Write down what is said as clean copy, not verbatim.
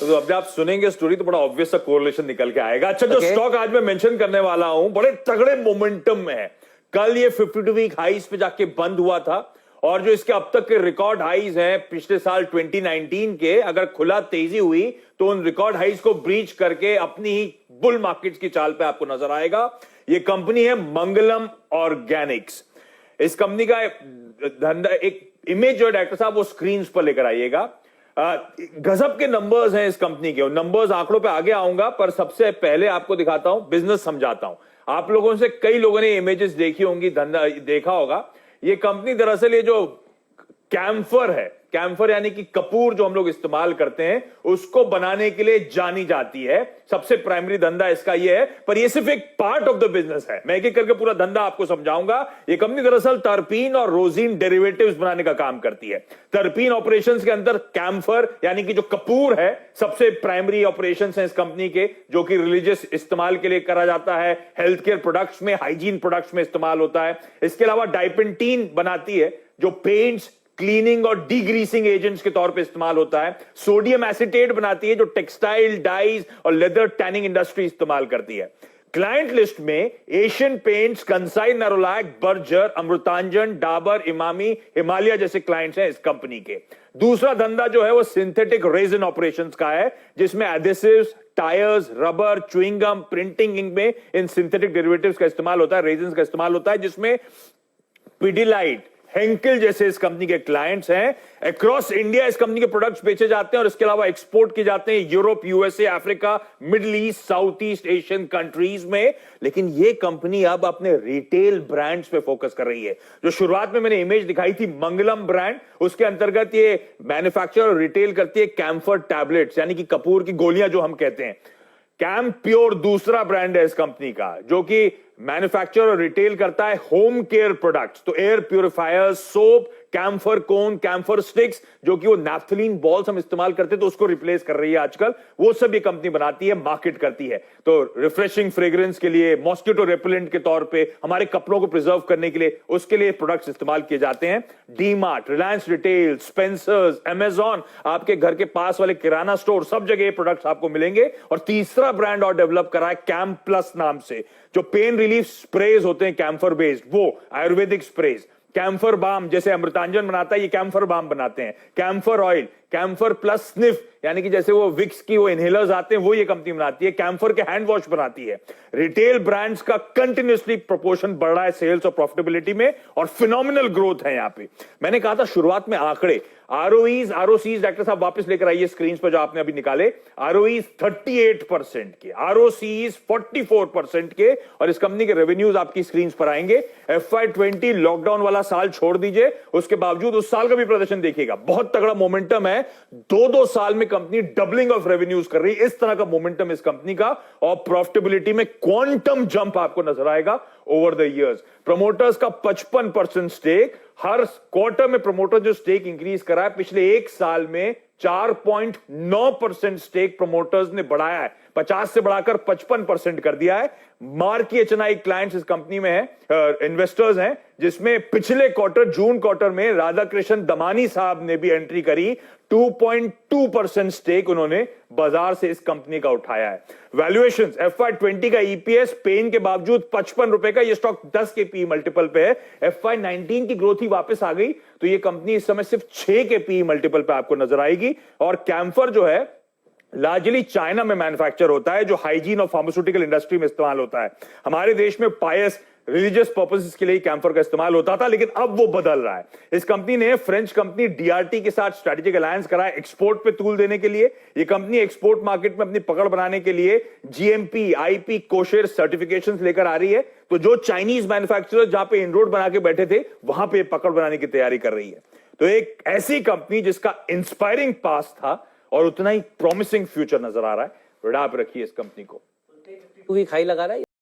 तो अब आप सुनेंगे स्टोरी तो बड़ा ऑब्वियस सा कोरिलेशन निकल के आएगा। अच्छा, जो स्टॉक आज मैं मेंशन करने वाला हूं बड़े तगड़े मोमेंटम में है। कल ये 52 वीक हाईज पे जाके बंद हुआ था और जो इसके अब तक के रिकॉर्ड हाईज हैं पिछले साल 2019 के, अगर खुला तेजी हुई तो उन रिकॉर्ड हाईज को ब्रीच करके अपनी ही बुल मार्केट्स की चाल पे आपको नजर आएगा। ये कंपनी है मंगलम ऑर्गेनिक्स। इस कंपनी का धंधा, एक इमेज जो डॉक्टर साहब वो स्क्रीन पर लेकर आइएगा। गजब के नंबर्स हैं इस कंपनी के, नंबर्स आंकड़ों पे आगे आऊंगा, पर सबसे पहले आपको दिखाता हूं, बिजनेस समझाता हूं। आप लोगों से कई लोगों ने इमेजेस देखी होंगी, धंधा देखा होगा। ये कंपनी दरअसल ये जो कैम्फर है, कैम्फर यानी कि कपूर जो हम लोग इस्तेमाल करते हैं उसको बनाने के लिए जानी जाती है। सबसे प्राइमरी धंधा इसका ये है, पर ये सिर्फ एक पार्ट ऑफ द बिजनेस है। मैं एक एक करके पूरा धंधा आपको समझाऊंगा। ये कंपनी दरअसल टर्पीन और रोजीन डेरिवेटिव्स बनाने का काम करती है। टर्पीन ऑपरेशंस के अंदर कैम्फर यानी कि जो कपूर है, सबसे प्राइमरी ऑपरेशंस हैं इस कंपनी के, जो कि रिलीजियस इस्तेमाल के लिए करा जाता है, हेल्थ केयर प्रोडक्ट्स में, हाइजीन प्रोडक्ट्स में इस्तेमाल होता है। इसके अलावा डाइपेंटीन बनाती है जो पेंट्स, क्लीनिंग और डीग्रीसिंग एजेंट्स के तौर पे इस्तेमाल होता है। सोडियम एसीटेट बनाती है जो टेक्सटाइल, डाइज और लेदर टैनिंग इंडस्ट्री इस्तेमाल करती है। क्लाइंट लिस्ट में Asian paints, Kansai Nerolac, Berger, Amrutanjan, Dabur, Emami, Himalaya जैसे क्लाइंट्स हैं इस कंपनी के। दूसरा धंधा जो है वो सिंथेटिक रेजिन ऑपरेशंस का है, जिसमें adhesives, tyres, rubber, chewing gum, printing ink में इन सिंथेटिक डेरिवेटिव्स का इस्तेमाल होता है, रेजिन का इस्तेमाल होता है, जिसमें पिडिलाइट, हेंकेल जैसे इस कंपनी के क्लाइंट्स हैं। अक्रॉस इंडिया इस कंपनी के प्रोडक्ट्स बेचे जाते हैं और इसके अलावा एक्सपोर्ट किए जाते हैं Europe, USA, Africa, middle east, south east Asian countries में। लेकिन ये कंपनी अब अपने रिटेल ब्रांड्स पे फोकस कर रही है। जो शुरुआत में मैंने इमेज दिखाई थी मंगलम ब्रांड, उसके अंतर्गत ये मैन्युफैक्चर और रिटेल करती है कैम्फर टैबलेट्स यानी कि कपूर की गोलियां जो हम कहते हैं। कैम्प प्योर दूसरा ब्रांड है इस कंपनी का, जो कि मैन्युफैक्चर और रिटेल करता है होम केयर प्रोडक्ट्स, तो एयर प्यूरिफायर, सोप, कैम्फर कोन, कैम्फर स्टिक्स, जो कि वो नैफ्थलीन बॉल्स हम इस्तेमाल करते तो उसको रिप्लेस कर रही है आजकल, वो सब ये कंपनी बनाती है, मार्केट करती है। तो रिफ्रेशिंग फ्रेग्रेंस के लिए, मॉस्किटो रेपेलेंट के तौर पे, हमारे कपड़ों को प्रिजर्व करने के लिए, उसके लिए प्रोडक्ट्स इस्तेमाल किए जाते हैं। DMart, Reliance retail, Spencer's, Amazon, आपके घर के पास वाले किराना स्टोर, सब जगह ये प्रोडक्ट्स आपको मिलेंगे। और तीसरा ब्रांड और डेवलप करा है कैम्प प्लस नाम से, जो पेन रिलीफ स्प्रेज होते हैं कैम्फर बेस्ड, वो आयुर्वेदिक स्प्रेज। कैम्फर बाम जैसे अमृतांजन बनाता है, ये कैम्फर बाम बनाते हैं। Camphor oil, camphor plus sniff यानी कि जैसे वो विक्स की वो इनहेलर्स आते हैं, वो ये कंपनी बनाती है। कैम्फर के हैंड वॉश बनाती है। रिटेल ब्रांड्स का कंटिन्यूअसली प्रोपोर्शन बढ़ रहा है सेल्स और प्रॉफिटेबिलिटी में, और फिनोमिनल ग्रोथ है यहां पे। मैंने कहा था शुरुआत में आंकड़े, आरओईज, आरओसीज डॉक्टर साहब वापस लेकर आइए स्क्रीन पर जो आपने अभी निकाले। आरओईज 38% के, आरओसीज 44% के, और इस कंपनी के रेवेन्यूज आपकी स्क्रीन पर आएंगे। FY20 लॉकडाउन वाला साल छोड़ दीजिए, उसके बावजूद उस साल का भी प्रदर्शन देखिएगा, बहुत तगड़ा मोमेंटम है। 2-2 साल में कंपनी डबलिंग ऑफ रेवेन्यूज कर रही है। इस तरह का मोमेंटम इस कंपनी का, और प्रॉफिटेबिलिटी में क्वांटम जंप आपको नजर आएगा ओवर द इयर्स। प्रमोटर्स का 55% स्टेक, हर क्वार्टर में प्रमोटर जो स्टेक इंक्रीज करा है, पिछले एक साल में 4.9% स्टेक प्रमोटर्स ने बढ़ाया है, 50 से बढ़ाकर 55% कर दिया है। मार्की एचएनआई क्लाइंट्स इस कंपनी में है, इन्वेस्टर्स हैं, जिसमें पिछले क्वार्टर, जून क्वार्टर में राधाकृष्ण दमानी साहब ने भी एंट्री करी। 2.2% स्टेक उन्होंने बाजार से इस कंपनी का उठाया है। वैल्यूएशंस, FY20 का ईपीएस पेन के बावजूद 55 रुपए का, ये स्टॉक 10 के पी मल्टीपल पे है। FY19 की ग्रोथ ही वापस आ गई, तो ये कंपनी इस समय सिर्फ 6 के पी मल्टीपल पे आपको नजर आएगी। और कैम्फर जो है लार्जली चाइना में मैन्युफैक्चर होता है, जो हाइजीन और फार्मास्यूटिकल इंडस्ट्री में इस्तेमाल होता है। हमारे देश में पायस रिलीजियस पर्पसेस के लिए कैम्फर का इस्तेमाल होता था, लेकिन अब वो बदल रहा है। इस कंपनी ने फ्रेंच कंपनी डीआरटी के साथ स्ट्रेटेजिक अलायंस करा है एक्सपोर्ट पे तूल देने के लिए। ये कंपनी एक्सपोर्ट मार्केट में अपनी पकड़ बनाने के लिए जीएमपी, आईपी, कोशेर सर्टिफिकेशंस लेकर आ रही है। तो जो चाइनीज मैन्युफैक्चरर जहां पे इनरोड बना के बैठे थे, वहां पे पकड़ बनाने की तैयारी कर रही है। तो एक ऐसी कंपनी जिसका इंस्पायरिंग पास्ट था और उतना ही प्रॉमिसिंग फ्यूचर नजर आ रहा है। आप रखिए इस कंपनी को। खाई लगा रहा है।